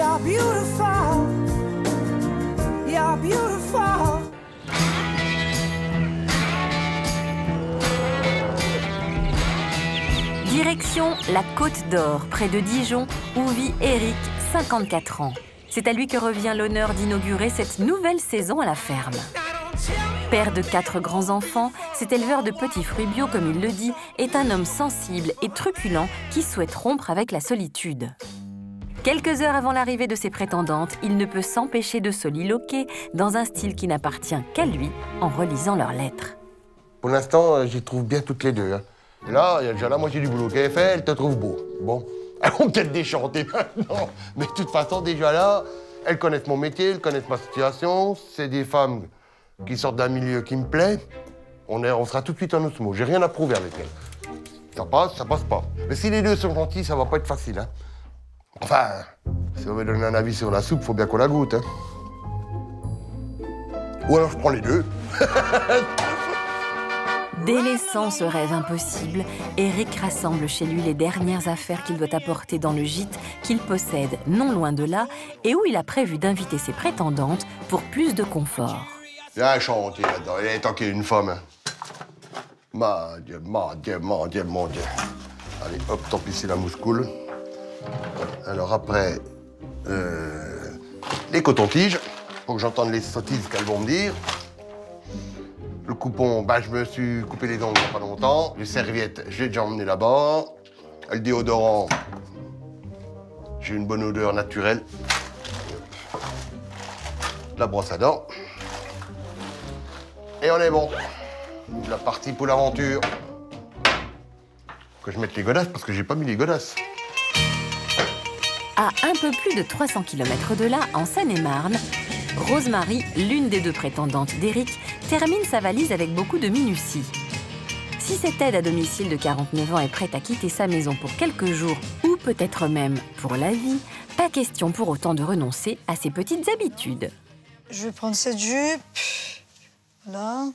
You're beautiful. You're beautiful. Direction la Côte d'Or, près de Dijon, où vit Eric, 54 ans. C'est à lui que revient l'honneur d'inaugurer cette nouvelle saison à la ferme. Père de 4 grands-enfants, cet éleveur de petits fruits bio, comme il le dit, est un homme sensible et truculent qui souhaite rompre avec la solitude. Quelques heures avant l'arrivée de ses prétendantes, il ne peut s'empêcher de soliloquer dans un style qui n'appartient qu'à lui en relisant leurs lettres. Pour l'instant, j'y trouve bien toutes les deux. Hein. Et là, il y a déjà la moitié du boulot qu'elle fait, elle te trouve beau. Bon, elles vont peut-être déchanter maintenant, mais de toute façon, déjà là, elles connaissent mon métier, elles connaissent ma situation. C'est des femmes qui sortent d'un milieu qui me plaît. On sera tout de suite en osmose. J'ai rien à prouver avec elles. Ça passe pas. Mais si les deux sont gentils, ça va pas être facile. Hein. Enfin, si on veut donner un avis sur la soupe, faut bien qu'on la goûte. Hein. Ou alors je prends les deux. Délaissant ce rêve impossible, Eric rassemble chez lui les dernières affaires qu'il doit apporter dans le gîte qu'il possède non loin de là et où il a prévu d'inviter ses prétendantes pour plus de confort. Il y a un chantier là-dedans, il est tant qu'il y a une femme. Mon Dieu, mon Dieu, mon Dieu, mon Dieu. Allez, hop, tant pis si la mousse coule. Alors après, les cotons-tiges, pour que j'entende les sottises qu'elles vont me dire. Le coupon, bah, je me suis coupé les ongles il n'y a pas longtemps. Les serviettes, je l'ai déjà emmené là-bas. Le déodorant, j'ai une bonne odeur naturelle. La brosse à dents. Et on est bon. La partie pour l'aventure. Que je mette les godasses, parce que j'ai pas mis les godasses. À un peu plus de 300 km de là, en Seine-et-Marne, Rosemary, l'une des 2 prétendantes d'Eric, termine sa valise avec beaucoup de minutie. Si cette aide à domicile de 49 ans est prête à quitter sa maison pour quelques jours, ou peut-être même pour la vie, pas question pour autant de renoncer à ses petites habitudes. Je vais prendre cette jupe. Voilà.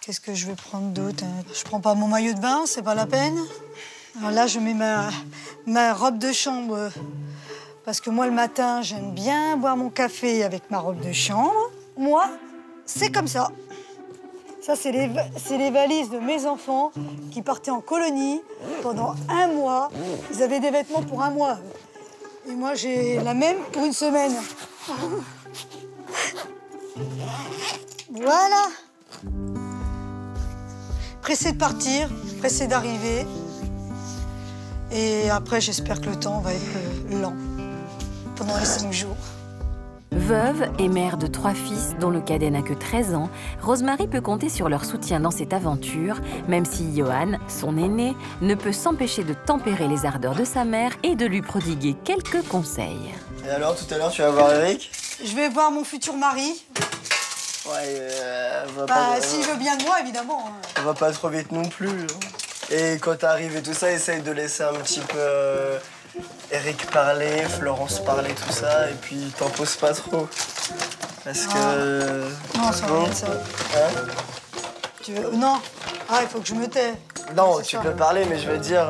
Qu'est-ce que je vais prendre d'autre? Je prends pas mon maillot de bain, c'est pas la peine. Alors là, je mets ma robe de chambre. Parce que moi, le matin, j'aime bien boire mon café avec ma robe de chambre. Moi, c'est comme ça. Ça, c'est les valises de mes enfants qui partaient en colonie pendant 1 mois. Ils avaient des vêtements pour 1 mois. Et moi, j'ai la même pour 1 semaine. Voilà. Pressé de partir, pressé d'arriver. Et après, j'espère que le temps va être lent pendant les 5 jours. Veuve et mère de 3 fils, dont le cadet n'a que 13 ans, Rosemary peut compter sur leur soutien dans cette aventure, même si Johan, son aîné, ne peut s'empêcher de tempérer les ardeurs de sa mère et de lui prodiguer quelques conseils. Et alors, tout à l'heure, tu vas voir Eric? Je vais voir mon futur mari. Ouais, s'il veut bien de moi, évidemment. On va pas trop vite non plus. Et quand t'arrives et tout ça, essaye de laisser un petit peu Eric parler, Florence parler, tout ça, et puis t'en poses pas trop. Parce que... Non, ça va être ça. Hein? Tu veux... Non. Ah, il faut que je me tais. Non, tu peux parler, mais je veux dire,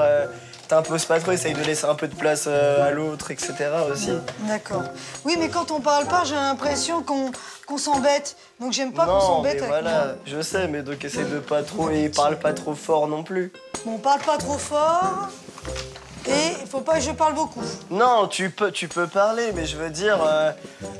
t'imposes pas trop, essaye de laisser un peu de place à l'autre, etc. aussi. D'accord. Oui, mais quand on parle pas, j'ai l'impression qu'on s'embête. Donc j'aime pas qu'on s'embête avec voilà, moi. je sais, mais donc essaye de pas trop, et parle pas trop fort non plus. Bon, on parle pas trop fort. Et il faut pas que je parle beaucoup. Non, tu peux parler, mais je veux dire,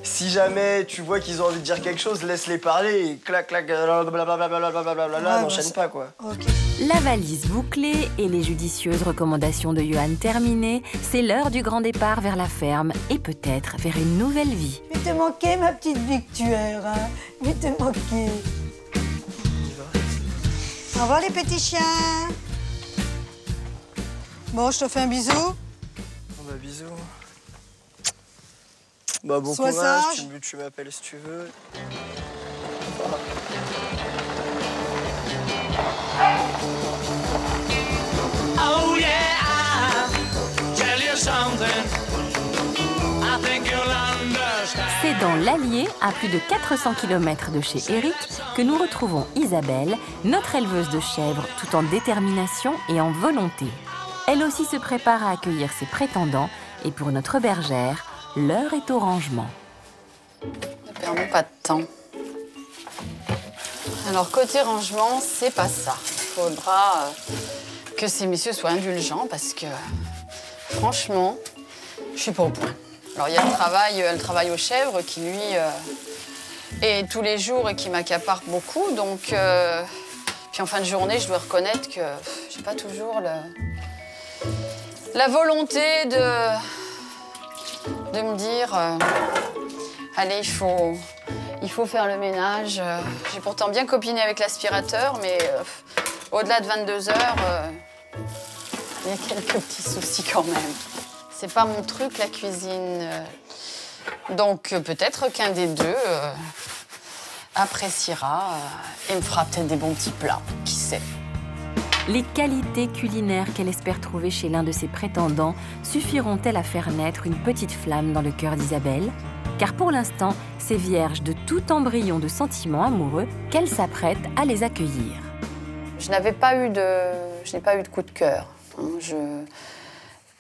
si jamais tu vois qu'ils ont envie de dire quelque chose, laisse-les parler et clac, clac, blablabla, n'enchaîne pas, quoi. Okay. La valise bouclée et les judicieuses recommandations de Johan terminées, c'est l'heure du grand départ vers la ferme et peut-être vers une nouvelle vie. Mais t'es manqué, ma petite victuaire, hein. Mais t'es manqué. Au revoir, les petits chiens. Bon, je te fais un bisou. Bah, bisous. Bah, bon Sois courage, sage. tu m'appelles si tu veux. Oh yeah, I'll tell you something. I think you'll understand. C'est dans l'Allier, à plus de 400 km de chez Eric, que nous retrouvons Isabelle, notre éleveuse de chèvres, tout en détermination et en volonté. Elle aussi se prépare à accueillir ses prétendants et pour notre bergère, l'heure est au rangement. Ne perdons pas de temps. Alors, côté rangement, c'est pas ça. Il faudra que ces messieurs soient indulgents parce que, franchement, je suis pas au point. Alors, il y a le travail aux chèvres qui, lui, est tous les jours et qui m'accapare beaucoup. Donc, puis en fin de journée, je dois reconnaître que j'ai pas toujours la volonté de me dire allez, il faut faire le ménage. J'ai pourtant bien copiné avec l'aspirateur, mais au-delà de 22 heures, il y a quelques petits soucis quand même. C'est pas mon truc, la cuisine. Donc peut-être qu'un des deux appréciera et me fera peut-être des bons petits plats, qui sait. Les qualités culinaires qu'elle espère trouver chez l'un de ses prétendants suffiront-elles à faire naître une petite flamme dans le cœur d'Isabelle? Car pour l'instant, c'est vierge de tout embryon de sentiments amoureux qu'elle s'apprête à les accueillir. Je n'ai pas eu de coup de cœur.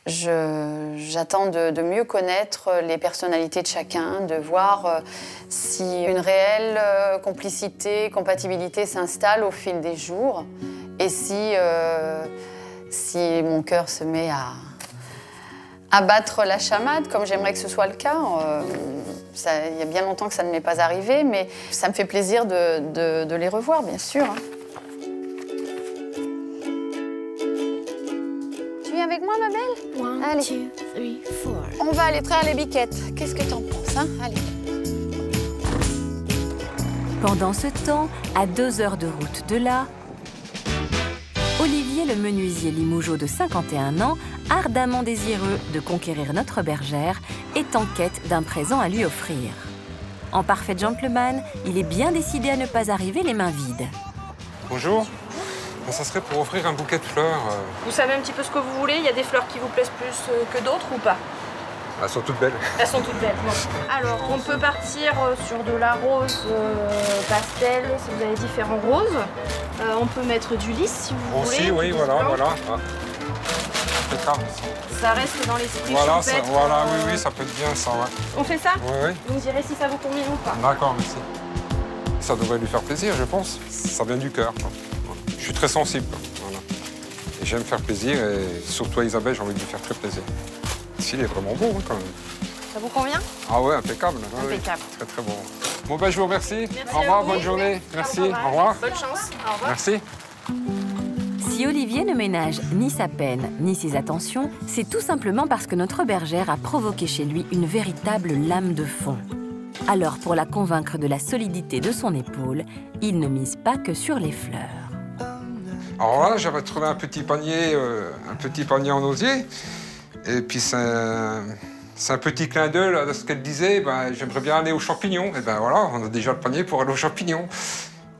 J'attends de mieux connaître les personnalités de chacun, de voir si une réelle compatibilité s'installe au fil des jours et si mon cœur se met à battre la chamade, comme j'aimerais que ce soit le cas. Il y a bien longtemps que ça ne m'est pas arrivé, mais ça me fait plaisir de les revoir, bien sûr. Tu viens avec moi, ma belle? Allez. 2, 3, 4. On va aller traire les biquettes. Qu'est-ce que t'en penses, hein? Allez. Pendant ce temps, à 2 heures de route de là, Olivier le menuisier Limougeot de 51 ans, ardemment désireux de conquérir notre bergère, est en quête d'un présent à lui offrir. En parfait gentleman, il est bien décidé à ne pas arriver les mains vides. Bonjour. Ça serait pour offrir un bouquet de fleurs. Vous savez un petit peu ce que vous voulez? Il y a des fleurs qui vous plaisent plus que d'autres ou pas? Elles sont toutes belles. Elles sont toutes belles. Bon. Alors, on peut partir sur de la rose pastel, si vous avez différents roses. On peut mettre du lys, si vous voulez. Aussi, oui, voilà. Ah. C'est ça. Ça reste dans l'esprit voilà, champêtre. Voilà, oui, ça peut être bien, ça, ouais. On fait ça? Oui. Vous me direz si ça vous convient ou pas. D'accord, merci. Ça devrait lui faire plaisir, je pense. Ça vient du cœur. Je suis très sensible. Voilà. Et j'aime faire plaisir, et surtout à Isabelle, j'ai envie de lui faire très plaisir. Il est vraiment beau, quand même. Ça vous convient? Ah ouais, impeccable. Impeccable. Oui. Très, très bon. Bon, ben, je vous remercie. Merci au revoir, à vous. bonne journée. Merci, au revoir. Bonne chance, au revoir. Merci. Si Olivier ne ménage ni sa peine, ni ses attentions, c'est tout simplement parce que notre bergère a provoqué chez lui une véritable lame de fond. Alors, pour la convaincre de la solidité de son épaule, il ne mise pas que sur les fleurs. Alors voilà, j'avais trouvé un petit panier en osier. Et puis c'est un petit clin d'œil à ce qu'elle disait, ben, j'aimerais bien aller aux champignons. Et ben voilà, on a déjà le panier pour aller aux champignons.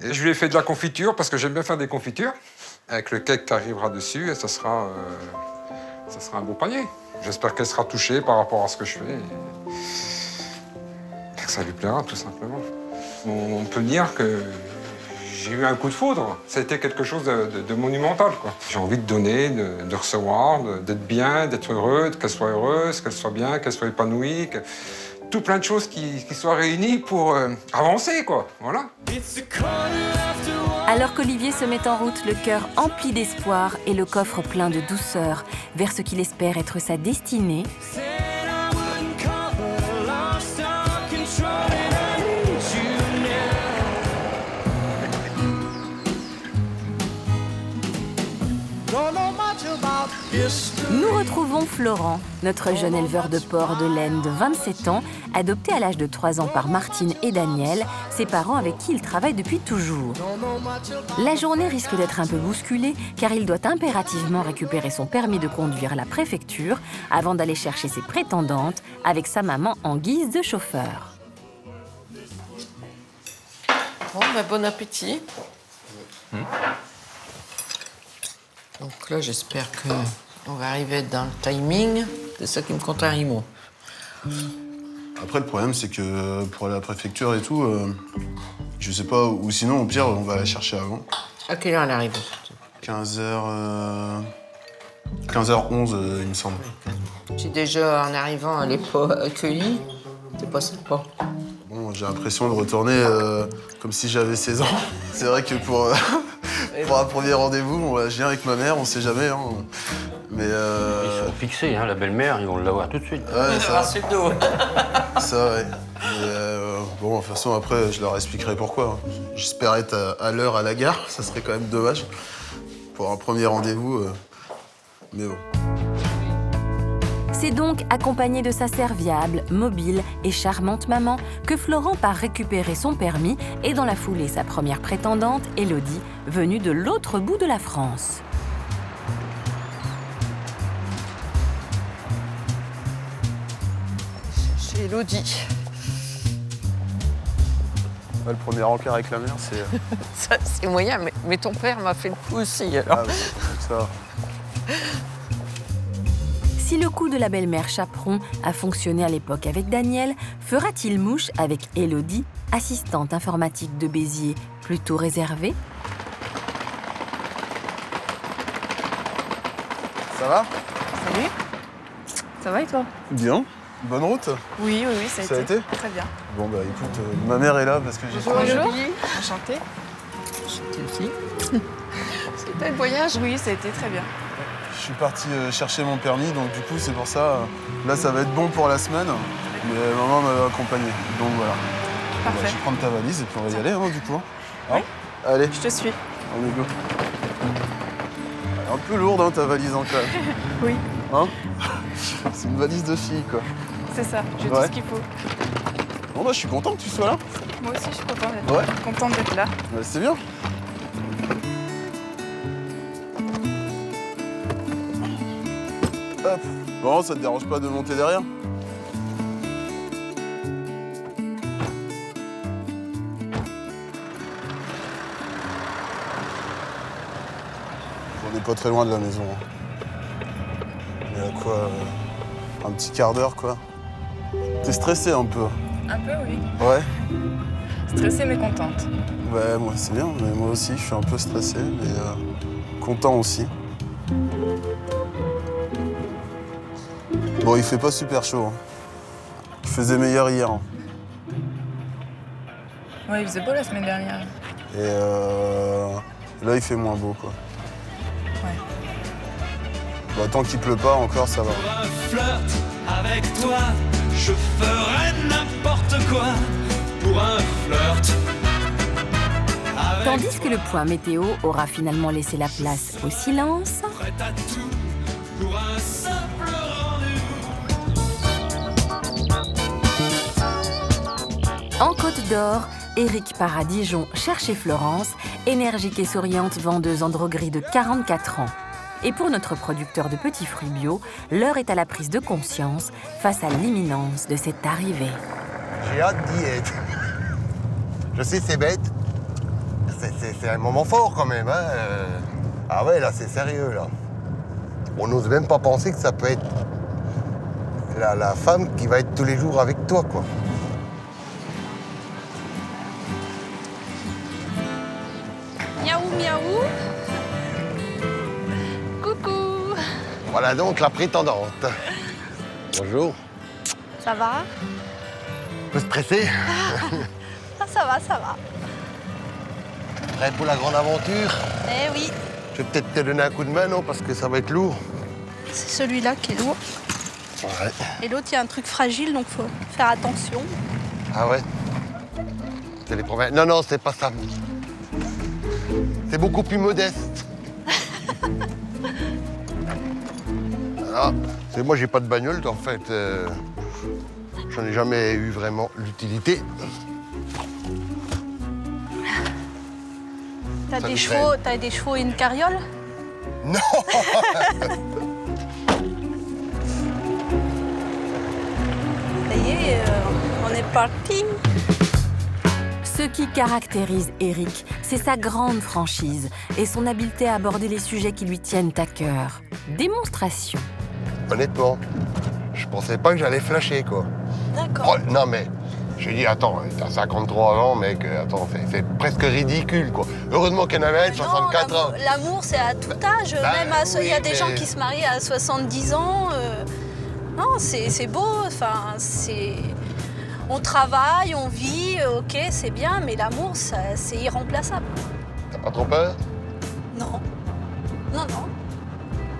Et je lui ai fait de la confiture, parce que j'aime bien faire des confitures, avec le cake qui arrivera dessus, et ça sera un beau panier. J'espère qu'elle sera touchée par rapport à ce que je fais. Et que ça lui plaira, tout simplement. On peut dire que j'ai eu un coup de foudre. Ça a été quelque chose de monumental, quoi. J'ai envie de donner, de recevoir, d'être bien, d'être heureux, qu'elle soit heureuse, qu'elle soit bien, qu'elle soit épanouie. Tout plein de choses qui soient réunies pour avancer, quoi. Voilà. Alors qu'Olivier se met en route, le cœur empli d'espoir et le coffre plein de douceur, vers ce qu'il espère être sa destinée, nous retrouvons Florent, notre jeune éleveur de porc de laine de 27 ans, adopté à l'âge de 3 ans par Martine et Daniel, ses parents avec qui il travaille depuis toujours. La journée risque d'être un peu bousculée car il doit impérativement récupérer son permis de conduire à la préfecture avant d'aller chercher ses prétendantes avec sa maman en guise de chauffeur. Bon, ben, bon appétit. Donc là, j'espère qu'on va arriver dans le timing. C'est ça qui me compte un Rimon. Après, le problème, c'est que pour aller à la préfecture et tout, je sais pas, ou sinon, au pire, on va la chercher avant. À quelle heure elle arrive? 15h11, il me semble. J'ai déjà, en arrivant, à l'époque accueilli. C'était pas sympa. Bon, j'ai l'impression de retourner comme si j'avais 16 ans. C'est vrai que pour un premier rendez-vous, je viens avec ma mère, on sait jamais. Hein. Mais Ils sont fixés, hein, la belle-mère, ils vont l'avoir tout de suite. Ouais, ça. C'est dos. Ça, ouais. Bon, de toute façon, après, je leur expliquerai pourquoi. J'espère être à l'heure à la gare, ça serait quand même dommage. Pour un premier rendez-vous, mais bon. C'est donc accompagné de sa serviable, mobile et charmante maman que Florent part récupérer son permis et dans la foulée sa première prétendante, Élodie, venue de l'autre bout de la France. Chez Élodie. Ouais, le premier encart avec la mère, c'est... Ça, c'est moyen, mais ton père m'a fait le coup aussi, alors. Ah, ça. Si le coup de la belle-mère chaperon a fonctionné à l'époque avec Daniel, fera-t-il mouche avec Élodie, assistante informatique de Béziers, plutôt réservée? Ça va? Salut. Ça va et toi? Bien. Bonne route? Oui, ça a été. Très bien. Bon, bah écoute, ma mère est là parce que j'ai... Bonjour. Enchantée. Enchantée aussi. C'était le voyage? Oui, ça a été très bien. Je suis parti chercher mon permis, donc du coup, c'est pour ça. Là, ça va être bon pour la semaine, mais maman m'a accompagné. Donc voilà. Parfait. Bah, je vais prendre ta valise et puis on va y aller, hein, du coup. Hein. Oui. Allez. Je te suis. On est go. Elle est un peu lourde, hein, ta valise, hein, quand même. Oui. Hein? C'est une valise de fille, quoi. C'est ça, j'ai tout ce qu'il faut. Bon, bah, je suis content que tu sois là. Moi aussi, je suis contente d'être là. Bah, c'est bien. Hop. Bon, ça te dérange pas de monter derrière? On n'est pas très loin de la maison. Il y a quoi? Un petit quart d'heure, quoi. T'es stressée un peu? Un peu, oui. Ouais? Stressée mais contente. Ouais, moi c'est bien, mais moi aussi je suis un peu stressé, mais content aussi. Bon, il fait pas super chaud. Hein. Il faisait meilleur hier. Hein. Ouais, il faisait beau la semaine dernière. Et là, il fait moins beau, quoi. Ouais. Bah, tant qu'il pleut pas encore, ça va. Pour un flirt avec toi, je ferais n'importe quoi. Pour un flirt. Tandis que le point météo aura finalement laissé la place au silence. Prête à tout pour un simple rendez-vous. En Côte d'Or, Éric part à Dijon chercher Florence, énergique et souriante vendeuse en droguerie de 44 ans. Et pour notre producteur de petits fruits bio, l'heure est à la prise de conscience face à l'imminence de cette arrivée. J'ai hâte d'y être. Je sais, c'est bête. C'est un moment fort quand même. Hein. Ah ouais, là, c'est sérieux, là. On n'ose même pas penser que ça peut être la femme qui va être tous les jours avec toi, quoi. Miaou, miaou. Coucou. Voilà donc la prétendante. Bonjour. Ça va? Un peu stressé? Ah, ça va, ça va. Prêt pour la grande aventure? Eh oui. Je vais peut-être te donner un coup de main, non? Parce que ça va être lourd. C'est celui-là qui est lourd. Ouais. Et l'autre, il y a un truc fragile, donc faut faire attention. Ah ouais? C'est les problèmes. Non, non, c'est pas ça. C'est beaucoup plus modeste. Ah, c'est moi, j'ai pas de bagnole, en fait. J'en ai jamais eu vraiment l'utilité. T'as Ça des me chevaux, t'as des chevaux et une carriole? Non. Ça y est, on est parti. Ce qui caractérise Éric, c'est sa grande franchise et son habileté à aborder les sujets qui lui tiennent à cœur. Démonstration. Honnêtement, je pensais pas que j'allais flasher, quoi. D'accord. Oh, non, mais j'ai dit, attends, t'as 53 ans, mec, attends, c'est presque ridicule, quoi. Heureusement qu'il y en avait un de 64 ans. L'amour, c'est à tout âge. Bah, Même il y a des gens qui se marient à 70 ans. Non, c'est beau, enfin, c'est... On travaille, on vit, ok, c'est bien, mais l'amour, c'est irremplaçable. T'as pas trop peur? Non. Non, non.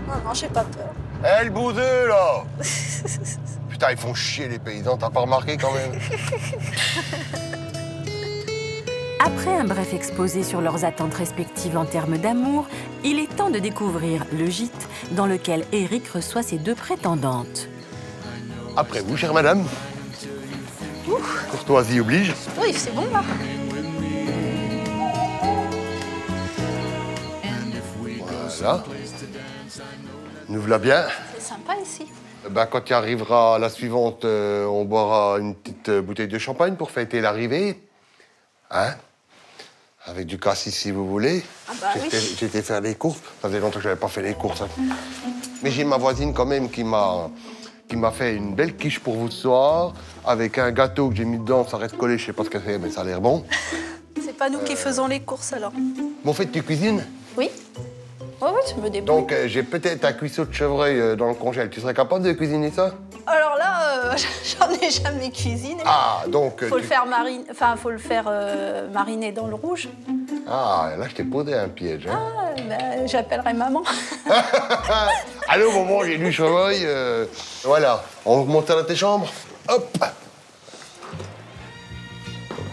Non, non, j'ai pas peur. Eh, le bouseux, là! Putain, ils font chier, les paysans, t'as pas remarqué, quand même? Après un bref exposé sur leurs attentes respectives en termes d'amour, il est temps de découvrir le gîte dans lequel Éric reçoit ses 2 prétendantes. Après vous, chère madame. Courtoisie oblige. Oui, c'est bon, là. Voilà. Nous voilà bien. C'est sympa ici. Ben, quand il arrivera la suivante, on boira une petite bouteille de champagne pour fêter l'arrivée. Hein? Avec du cassis, si vous voulez. Ah bah oui. J'ai été faire les courses. Ça faisait longtemps que je n'avais pas fait les courses. Hein. Mais j'ai ma voisine quand même qui m'a fait une belle quiche pour vous ce soir, avec un gâteau que j'ai mis dedans. Ça reste collé, je sais pas ce que c'est, mais ça a l'air bon. C'est pas nous qui faisons les courses, alors. Bon, en fait, tu cuisines? Oui. Oui, oui, tu me débrouilles. Donc, j'ai peut-être un cuisseau de chevreuil dans le congèle. Tu serais capable de cuisiner ça? Alors là, j'en ai jamais cuisiné. Ah, donc... Faut le faire mariner dans le rouge. Ah, là, je t'ai posé un piège. Hein. Ah, ben, j'appellerai maman. Allô, maman, j'ai du chevreuil. Voilà. On monte dans tes chambres. Hop.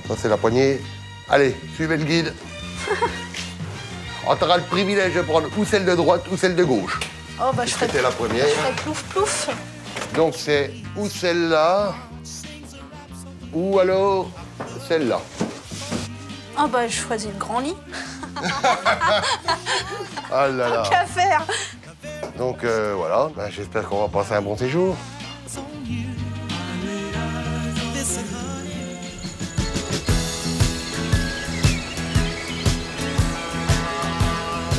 Ça, c'est la poignée. Allez, suivez le guide. On aura le privilège de prendre ou celle de droite ou celle de gauche. Oh, bah, je ferai la première. Je ferai plouf plouf. Donc, c'est ou celle-là, ou alors celle-là. Ah, bah, je choisis le grand lit. Ah là là. Qu'à faire? Donc, voilà. Ben, j'espère qu'on va passer un bon séjour.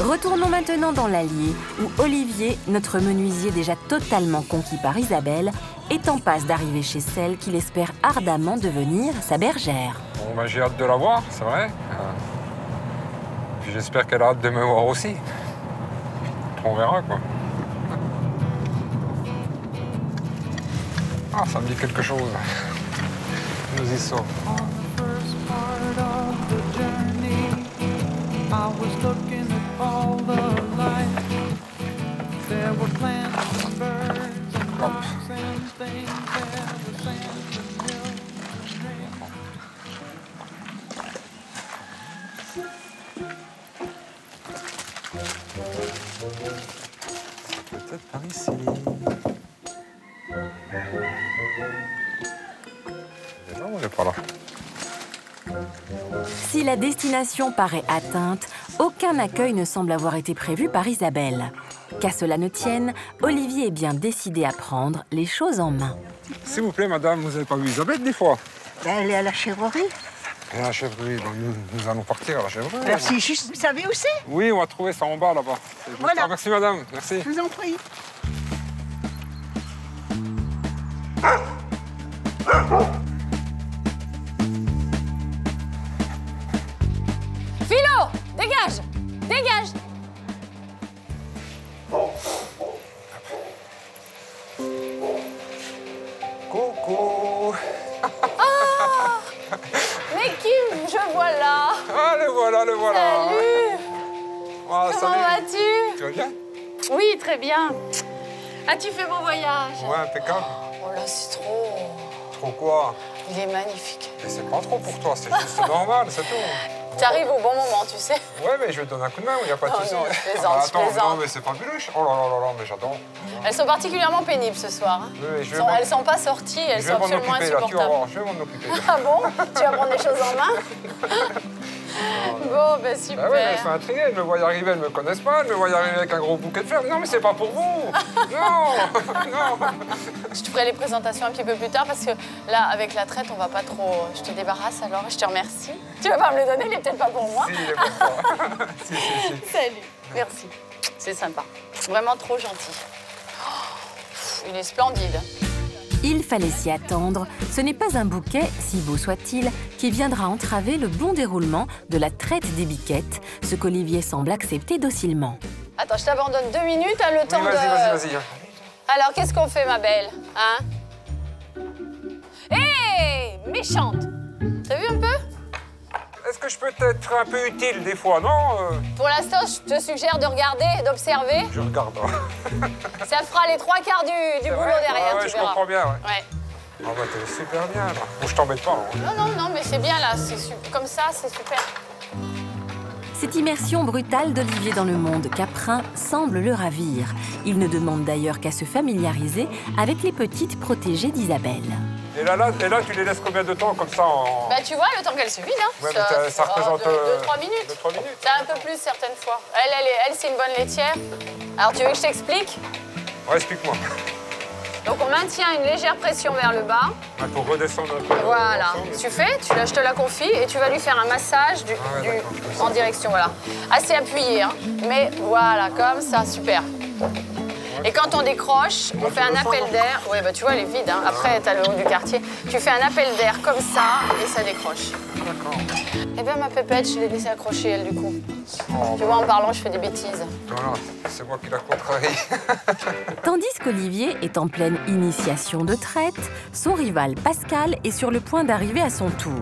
Retournons maintenant dans l'Allier, où Olivier, notre menuisier déjà totalement conquis par Isabelle, est en passe d'arriver chez celle qu'il espère ardemment devenir sa bergère. Bon, ben, j'ai hâte de la voir, c'est vrai. Puis j'espère qu'elle a hâte de me voir aussi. On verra, quoi. Ah, ça me dit quelque chose. Nous y sommes. Peut-être par ici. Déjà, on n'est pas là. Si la destination paraît atteinte, aucun accueil ne semble avoir été prévu par Isabelle. Qu'à cela ne tienne, Olivier est bien décidé à prendre les choses en main. S'il vous plaît, madame, vous n'avez pas vu Isabelle des fois? Ben, elle est à la chèvrerie. Et la chèvrerie, donc nous allons partir à la chèvrerie. Alors, c'est juste, vous savez où c'est? Oui, on va trouver ça en bas, là-bas. Voilà. Ah, merci, madame. Merci. Je vous en prie. Philo, dégage! Dégage! Coucou! Ah! Mais Kim, je vois là! Ah, le voilà, le voilà! Salut! Ah, Comment vas-tu? Tu vas bien? Oui, très bien. As-tu fait mon voyage? Ouais, impeccable. Oh là, c'est trop... Trop quoi? Il est magnifique. Mais c'est pas trop pour toi, c'est juste normal, c'est tout. Tu arrives au bon moment, tu sais. Ouais, mais je vais te donner un coup de main, il n'y a pas de Oh souci. non, je plaisante, je Attends, plaisante. non, mais c'est pas buluche. Oh là là là là, mais j'adore. Elles sont particulièrement pénibles ce soir. hein. Oui, Elles sont pas sorties, elles sont absolument là, tu vas insupportables. voir, je vais m'en occuper. Ah bon? Tu vas prendre les choses en main? Bon, ben super. Bah ouais, mais elles sont intriguées, elles me voient y arriver, elles me connaissent pas, elles me voient y arriver avec un gros bouquet de fleurs. Non, mais c'est pas pour vous. Non, non. Je te ferai les présentations un petit peu plus tard parce que là, avec la traite, on va pas trop... Je te débarrasse alors et je te remercie. Tu vas pas me les donner, il est peut-être pas pour moi. Si, il est pour toi. Si. Salut, merci. C'est sympa. Vraiment trop gentil. Oh, il est splendide. Il fallait s'y attendre, ce n'est pas un bouquet, si beau soit-il, qui viendra entraver le bon déroulement de la traite des biquettes, ce qu'Olivier semble accepter docilement. Attends, je t'abandonne 2 minutes, hein, le temps Oui, vas-y, de... vas-y. Alors, qu'est-ce qu'on fait, ma belle? Hein? Hé, méchante! T'as vu un peu? Est-ce que je peux être un peu utile des fois, non Pour l'instant, je te suggère de regarder et d'observer. Je regarde. Ça fera les 3 quarts du boulot derrière, ouais, tu je verras. comprends bien, ouais. Ouais. Ah bah t'es super bien, là. Bon, je t'embête pas. Hein. Non, mais c'est bien, là. Comme ça, c'est super. Cette immersion brutale d'Olivier dans le monde caprin semble le ravir. Il ne demande d'ailleurs qu'à se familiariser avec les petites protégées d'Isabelle. Et là, tu les laisses combien de temps comme ça en... Bah, tu vois, le temps qu'elle se vide, hein. Ouais, ça représente... 2-3 minutes. 2-3 minutes. C'est un peu plus certaines fois. Elle c'est une bonne laitière. Alors, tu veux que je t'explique? Ouais, explique-moi. Donc, on maintient une légère pression vers le bas. Ouais, pour redescendre un peu. Voilà. Je te la confie et tu vas lui faire un massage en direction, voilà. Assez appuyé, hein. Mais voilà, comme ça, super. Et quand on décroche, on fait un appel d'air. Ouais, bah tu vois, elle est vide, hein. Après, t'as le haut du quartier. Tu fais un appel d'air comme ça et ça décroche. D'accord. Eh bien, ma pépette, je l'ai laissée accrocher, elle, du coup. Tu vois, en parlant, je fais des bêtises. Voilà, c'est moi qui la contrarie. Tandis qu'Olivier est en pleine initiation de traite, son rival Pascal est sur le point d'arriver à son tour.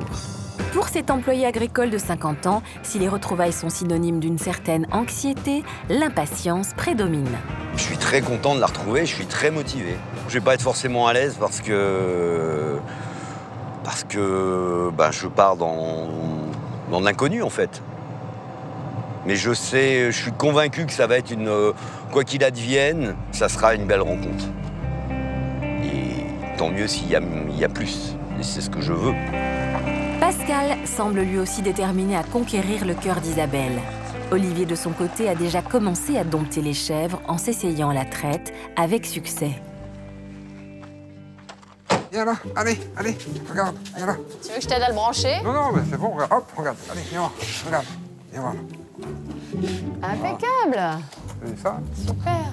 Pour cet employé agricole de 50 ans, si les retrouvailles sont synonymes d'une certaine anxiété, l'impatience prédomine. Je suis très content de la retrouver, je suis très motivé. Je vais pas être forcément à l'aise parce que je pars dans l'inconnu en fait. Mais je suis convaincu que ça va être quoi qu'il advienne, ça sera une belle rencontre. Et tant mieux s'il y a plus. Et c'est ce que je veux. Pascal semble lui aussi déterminé à conquérir le cœur d'Isabelle. Olivier, de son côté, a déjà commencé à dompter les chèvres en s'essayant à la traite avec succès. Viens là, allez, regarde, viens là. Tu veux que je t'aide à le brancher? Non, mais c'est bon, regarde, hop, regarde, allez, viens voir, regarde, viens voir. Impeccable. C'est ça? Super.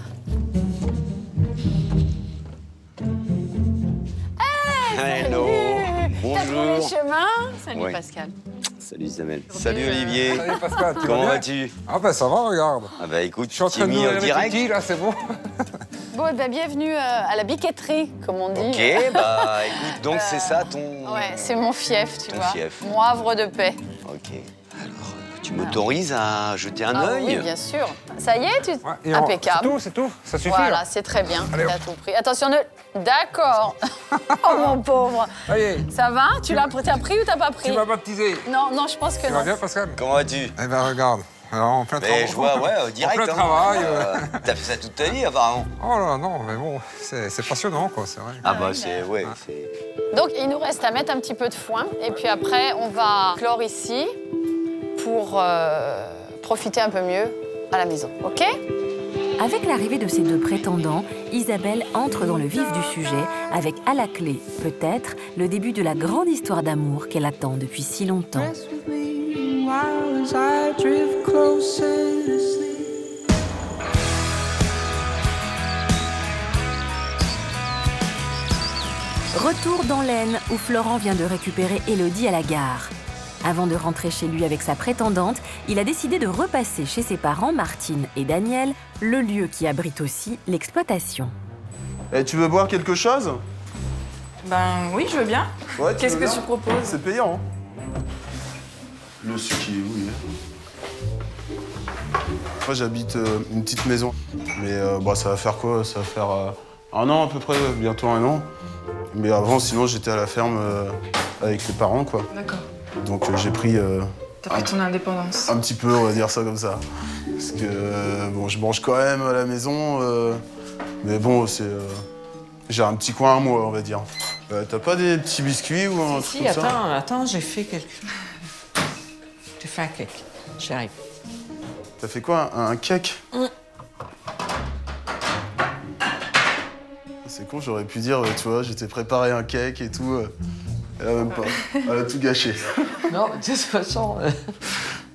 Hello. Bonjour. T'as trouvé le chemin? Salut Oui. Pascal. Salut Isabelle. Salut Olivier. Salut Pascal, Comment vas-tu? Ah bah ça va, regarde. Ah bah écoute, Je suis en train de mis nourrir au les direct. petits, là, c'est bon. Bon, bah, bienvenue à la biquetterie, comme on dit. Ok, bah écoute, donc c'est ça ton... Ouais, c'est mon fief, tu Ton vois. fief. Mon havre de paix. Ok. Alors, tu m'autorises à jeter un œil? Oui, bien sûr. Ça y est, Et impeccable. C'est tout, ça suffit. Voilà, là. c'est très bien. Allez, T'as tout pris. Attention, D'accord. Oh, mon pauvre. Ça va? T'as pris ou t'as pas pris? Tu m'as baptisé. Non, je pense que Tu non. vas bien, Pascal? Comment vas-tu? Eh ben, regarde. Alors, en plein travail. Je vois, ouais, direct. En plein travail. T'as fait ça toute ta vie, apparemment. Oh là, non, mais bon, c'est passionnant, quoi, c'est vrai. Ah bah, c'est... Ouais, c'est... Donc, il nous reste à mettre un petit peu de foin. Et puis après, on va clore ici pour profiter un peu mieux à la maison. OK? Avec l'arrivée de ces deux prétendants, Isabelle entre dans le vif du sujet avec à la clé, peut-être, le début de la grande histoire d'amour qu'elle attend depuis si longtemps. Retour dans l'Aisne, où Florent vient de récupérer Élodie à la gare. Avant de rentrer chez lui avec sa prétendante, il a décidé de repasser chez ses parents, Martine et Daniel, le lieu qui abrite aussi l'exploitation. Tu veux boire quelque chose? Ben oui, je veux bien. Ouais, Qu'est-ce que tu proposes? C'est payant. Le sucre, il est où, il est? Moi, j'habite une petite maison. Mais ça va faire quoi? Ça va faire un an à peu près, bientôt un an. Mais avant, sinon, j'étais à la ferme avec les parents, quoi. D'accord. Donc j'ai pris... T'as pris ton indépendance. Un petit peu, on va dire ça comme ça. Parce que, je mange quand même à la maison. Mais bon, c'est... j'ai un petit coin à moi, on va dire. T'as pas des petits biscuits ou un truc comme ça? Attends, j'ai fait quelque chose. J'ai fait un cake. J'arrive. T'as fait quoi? Un cake? C'est con, j'aurais pu dire, tu vois, j'étais préparé un cake et tout. Elle a même pas. Elle a tout gâché. Non, de toute façon...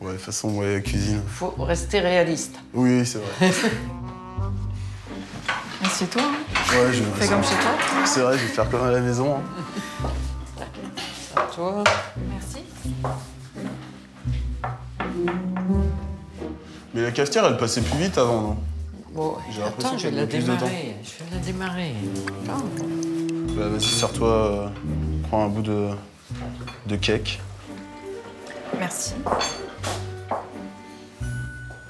Ouais, de toute façon, ouais, cuisine. Faut rester réaliste. Oui, c'est vrai. Assieds-toi. Ouais, je fais comme chez toi. C'est vrai, je vais faire comme à la maison. Hein. Toi. Merci. Mais la cafetière, elle passait plus vite avant, non? Bon, J'ai l'impression attends, je vais qu'il y la a plus de temps. démarrer. Je vais la démarrer. Attends. Bah, vas-y, sers-toi, prends un bout de cake. Merci.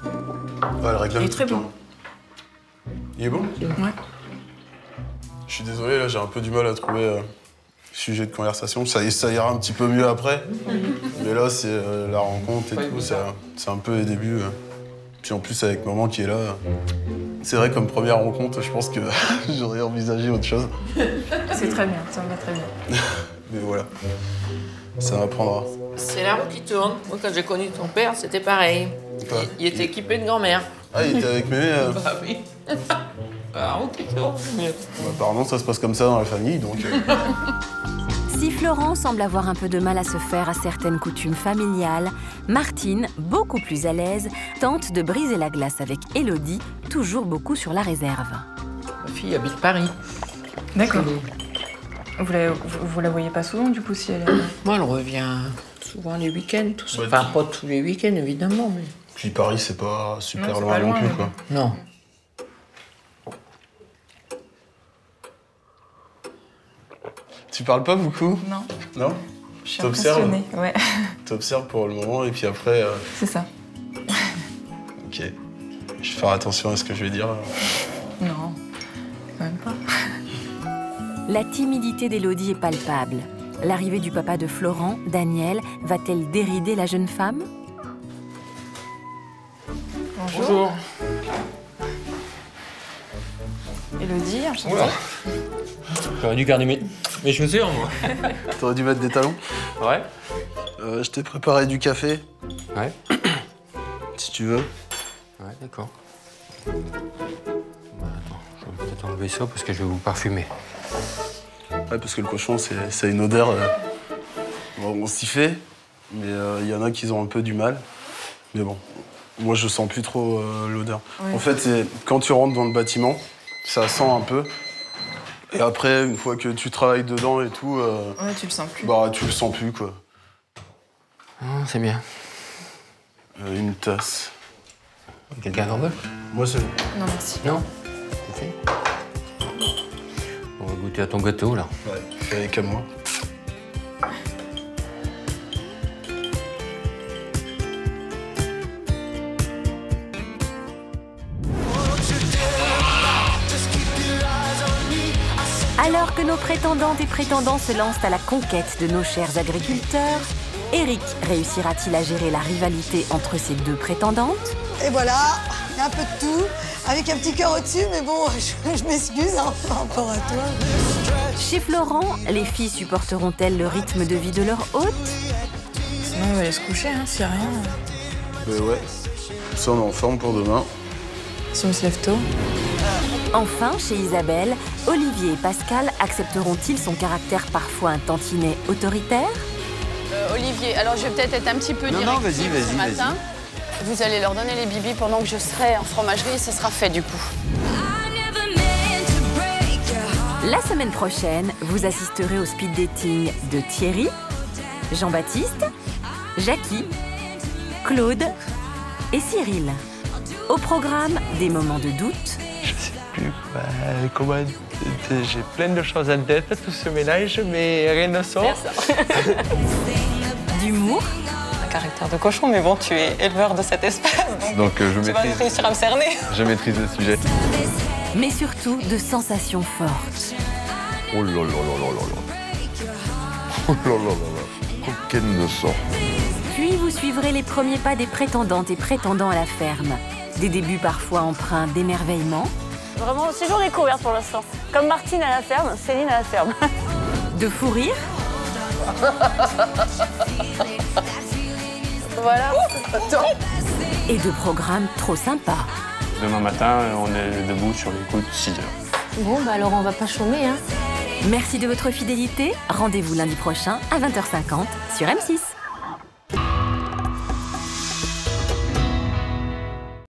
Ouais, elle réclame Il est tout très le temps. bon. Il est bon? Ouais. Je suis désolé, là, j'ai un peu du mal à trouver sujet de conversation. Ça ira un petit peu mieux après. Mais là, c'est la rencontre et tout, c'est un peu les débuts. Puis en plus, avec maman qui est là, c'est vrai, comme première rencontre, je pense que j'aurais envisagé autre chose. C'est très bien, ça me va très bien. Mais voilà, ça m'apprendra. C'est la roue qui tourne. Moi, quand j'ai connu ton père, c'était pareil. Quoi? Il était équipé de grand-mère. Ah, il était avec mémé Bah oui. La roue qui tourne. Apparemment, ça se passe comme ça dans la famille, donc... Si Florent semble avoir un peu de mal à se faire à certaines coutumes familiales, Martine, beaucoup plus à l'aise, tente de briser la glace avec Élodie, toujours beaucoup sur la réserve. Ma fille habite Paris. D'accord. Vous la voyez pas souvent, du coup, si elle est... Moi, elle revient souvent les week-ends, tout ça. Enfin, pas tous les week-ends, évidemment, mais... Puis Paris, c'est pas super Non, loin pas non loin, plus, mais quoi. Non. Tu parles pas beaucoup? Non. Non? Je suis T'observes? impressionnée, ouais. T'observes pour le moment, et puis après... C'est ça. Ok. Je vais faire attention à ce que je vais dire. Non, quand même pas. La timidité d'Élodie est palpable. L'arrivée du papa de Florent, Daniel, va-t-elle dérider la jeune femme? Bonjour. Élodie, enchantée. Oula. J'aurais dû garder mes chaussures, moi. T'aurais dû mettre des talons? Ouais. Je t'ai préparé du café. Ouais. Si tu veux. Ouais, d'accord. Bah, attends, je vais peut-être enlever ça parce que je vais vous parfumer. Ouais, parce que le cochon, ça a une odeur... Bon, on s'y fait, mais il y en a qui ont un peu du mal. Mais bon, moi, je sens plus trop l'odeur. Ouais. En fait, c'est quand tu rentres dans le bâtiment, ça sent un peu. Et après, une fois que tu travailles dedans et tout... Ouais, tu le sens plus. Bah, tu le sens plus, quoi. Ah, c'est bien. Une tasse. Quelqu'un en veut? Moi, c'est... Non, merci. Non? C'est fait. On va goûter à ton gâteau, là. Ouais, fais avec à moi. Alors que nos prétendantes et prétendants se lancent à la conquête de nos chers agriculteurs, Eric réussira-t-il à gérer la rivalité entre ces deux prétendantes? Et voilà, il y a un peu de tout, avec un petit cœur au-dessus, mais bon, je m'excuse hein, par rapport à toi. Chez Florent, les filles supporteront-elles le rythme de vie de leur hôte? Sinon, on va aller se coucher, hein, s'il n'y a rien. Ouais. Ça, on est en forme pour demain. Si on se lève tôt. Enfin, chez Isabelle, Olivier et Pascal accepteront-ils son caractère parfois un tantinet autoritaire? Olivier, alors je vais peut-être être un petit peu directive ce matin. Vous allez leur donner les bibis pendant que je serai en fromagerie et ce sera fait du coup. La semaine prochaine, vous assisterez au speed dating de Thierry, Jean-Baptiste, Jackie, Claude et Cyril. Au programme, des moments de doute. Je sais plus comment... J'ai plein de choses en tête, tout se mélange, mais rien ne sort. D'humour. Un caractère de cochon, mais bon, tu es éleveur de cette espèce. Donc je tu vas réussir à me cerner. Je maîtrise le sujet. Mais surtout de sensations fortes. Oh là là là là là là. Oh là là là là. Qu'elle ne sort. Puis vous suivrez les premiers pas des prétendantes et prétendants à la ferme. Des débuts parfois empreints d'émerveillement. Vraiment, c'est jour découverte pour l'instant. Comme Martine à la ferme, Céline à la ferme. De fou rire. Voilà. Et de programmes trop sympas. Demain matin, on est debout sur les coups de 6 heures. Bon, bah alors on va pas chômer, hein. Merci de votre fidélité. Rendez-vous lundi prochain à 20h50 sur M6.